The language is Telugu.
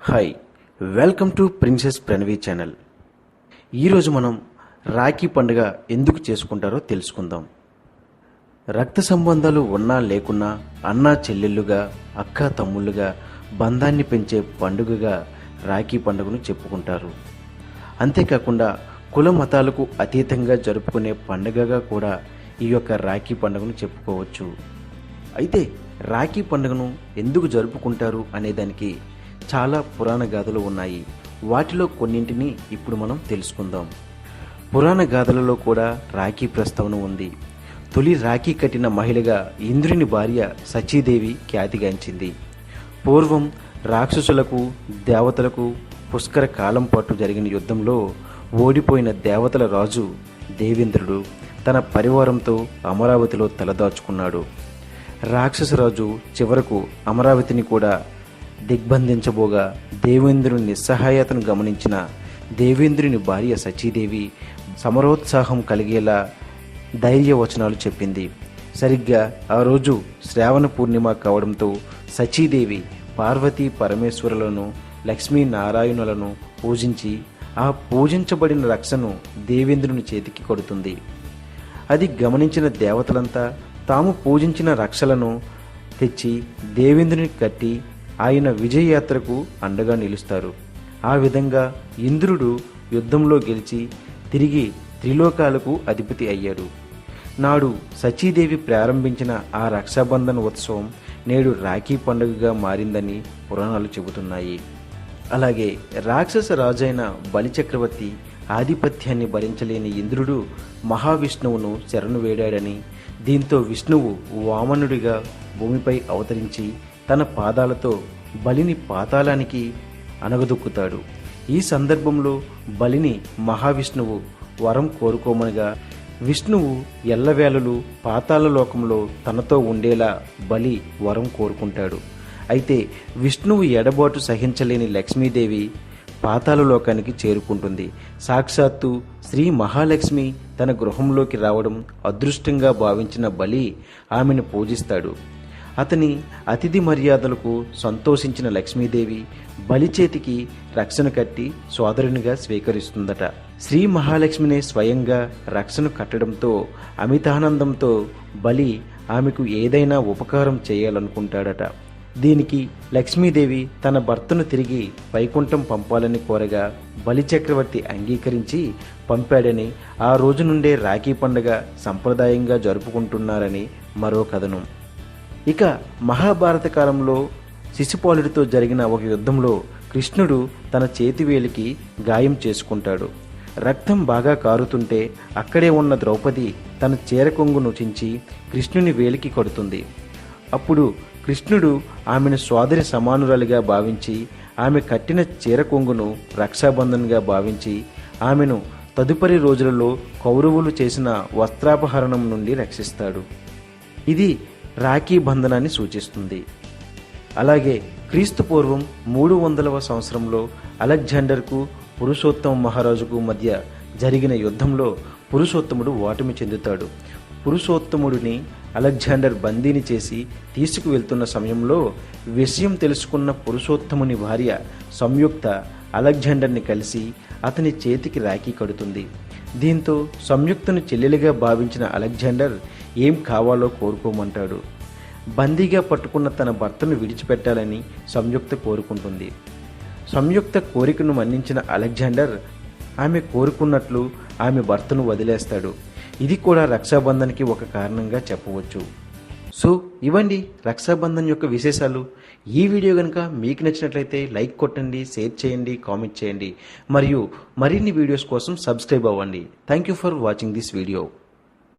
Hi, welcome to princess Pranavi channel. ఈరోజు మనం రాఖీ పండుగ ఎందుకు చేసుకుంటారో తెలుసుకుందాం. రక్త సంబంధాలు ఉన్నా లేకున్నా అన్నా చెల్లెళ్ళుగా, అక్క తమ్ముళ్ళుగా బంధాన్ని పెంచే పండుగగా రాఖీ పండుగను చెప్పుకుంటారు. అంతేకాకుండా కుల మతాలకు అతీతంగా జరుపుకునే పండుగగా కూడా ఈ యొక్క రాఖీ పండుగను చెప్పుకోవచ్చు. అయితే రాఖీ పండుగను ఎందుకు జరుపుకుంటారు అనేదానికి చాలా పురాణ గాథలు ఉన్నాయి. వాటిలో కొన్నింటిని ఇప్పుడు మనం తెలుసుకుందాం. పురాణ గాథలలో కూడా రాఖీ ప్రస్తావన ఉంది. తొలి రాఖీ కట్టిన మహిళగా ఇంద్రుని భార్య సచీదేవి ఖ్యాతిగాంచింది. పూర్వం రాక్షసులకు దేవతలకు పుష్కర కాలం పాటు జరిగిన యుద్ధంలో ఓడిపోయిన దేవతల రాజు దేవేంద్రుడు తన పరివారంతో అమరావతిలో తలదాచుకున్నాడు. రాక్షసరాజు చివరకు అమరావతిని కూడా దిగ్బంధించబోగా దేవేంద్రుని నిస్సహాయతను గమనించిన దేవేంద్రుని భార్య సచీదేవి సమరోత్సాహం కలిగేలా ధైర్యవచనాలు చెప్పింది. సరిగ్గా ఆ రోజు శ్రావణ పూర్ణిమ కావడంతో సచీదేవి పార్వతీ పరమేశ్వరులను లక్ష్మీనారాయణులను పూజించి ఆ పూజించబడిన రక్షను దేవేంద్రుని చేతికి కొడుతుంది. అది గమనించిన దేవతలంతా తాము పూజించిన రక్షలను తెచ్చి దేవేంద్రుని కట్టి ఆయన విజయయాత్రకు అండగా నిలుస్తారు. ఆ విధంగా ఇంద్రుడు యుద్ధంలో గెలిచి తిరిగి త్రిలోకాలకు అధిపతి అయ్యాడు. నాడు సచీదేవి ప్రారంభించిన ఆ రక్షాబంధన్ ఉత్సవం నేడు రాఖీ పండుగగా మారిందని పురాణాలు చెబుతున్నాయి. అలాగే రాక్షస రాజైన బలిచక్రవర్తి ఆధిపత్యాన్ని భరించలేని ఇంద్రుడు మహావిష్ణువును శరణు వేడాడని, దీంతో విష్ణువు వామనుడిగా భూమిపై అవతరించి తన పాదాలతో బలిని పాతాళానికి అనగదొక్కుతాడు. ఈ సందర్భంలో బలిని మహావిష్ణువు వరం కోరుకోమనగా విష్ణువు ఎల్లవేళలు పాతాళ లోకంలో తనతో ఉండేలా బలి వరం కోరుకుంటాడు. అయితే విష్ణువు ఎడబాటు సహించలేని లక్ష్మీదేవి పాతాళ లోకానికి చేరుకుంటుంది. సాక్షాత్తు శ్రీ మహాలక్ష్మి తన గృహంలోకి రావడం అదృష్టంగా భావించిన బలి ఆమెను పూజిస్తాడు. అతని అతిథి మర్యాదలకు సంతోషించిన లక్ష్మీదేవి బలి చేతికి రక్షణ కట్టి సోదరునిగా స్వీకరిస్తుందట. శ్రీ మహాలక్ష్మినే స్వయంగా రక్షణ కట్టడంతో అమితానందంతో బలి ఆమెకు ఏదైనా ఉపకారం చేయాలనుకుంటాడట. దీనికి లక్ష్మీదేవి తన భర్తను తిరిగి వైకుంఠం పంపాలని కోరగా బలిచక్రవర్తి అంగీకరించి పంపాడని, ఆ రోజు నుండే రాఖీ పండుగ సంప్రదాయంగా జరుపుకుంటున్నారని మరో కథనం. ఇక మహాభారత కాలంలో శిశుపాలుడితో జరిగిన ఒక యుద్ధంలో కృష్ణుడు తన చేతివేలికి గాయం చేసుకుంటాడు. రక్తం బాగా కారుతుంటే అక్కడే ఉన్న ద్రౌపది తన చీర కొంగును చించి కృష్ణుని వేలికి కొడుతుంది. అప్పుడు కృష్ణుడు ఆమెను సోదరి సమానురాలిగా భావించి ఆమె కట్టిన చీర కొంగును రక్షాబంధన్గా భావించి ఆమెను తదుపరి రోజులలో కౌరవులు చేసిన వస్త్రాపహరణం నుండి రక్షిస్తాడు. ఇది రాఖీ బంధనాన్ని సూచిస్తుంది. అలాగే క్రీస్తు పూర్వం 300వ సంవత్సరంలో అలెగ్జాండర్కు పురుషోత్తమ మహారాజుకు మధ్య జరిగిన యుద్ధంలో పురుషోత్తముడు ఓటమి చెందుతాడు. పురుషోత్తముడిని అలెగ్జాండర్ బందీని చేసి తీసుకువెళ్తున్న సమయంలో విషయం తెలుసుకున్న పురుషోత్తముని భార్య సంయుక్త అలెగ్జాండర్ని కలిసి అతని చేతికి రాఖీ కడుతుంది. దీంతో సంయుక్తను చెల్లెలిగా భావించిన అలెగ్జాండర్ ఏం కావాలో కోరుకోమంటాడు. బందీగా పట్టుకున్న తన భర్తను విడిచిపెట్టాలని సంయుక్త కోరుకుంటుంది. సంయుక్త కోరికను మన్నించిన అలెగ్జాండర్ ఆమె కోరుకున్నట్లు ఆమె భర్తను వదిలేస్తాడు. ఇది కూడా రక్షాబంధన్కి ఒక కారణంగా చెప్పవచ్చు. సో ఇవండి రక్షాబంధన్ యొక్క విశేషాలు. ఈ వీడియో కనుక మీకు నచ్చినట్లయితే లైక్ కొట్టండి, షేర్ చేయండి, కామెంట్ చేయండి మరియు మరిన్ని వీడియోస్ కోసం సబ్స్క్రైబ్ అవ్వండి. Thank you for watching this video.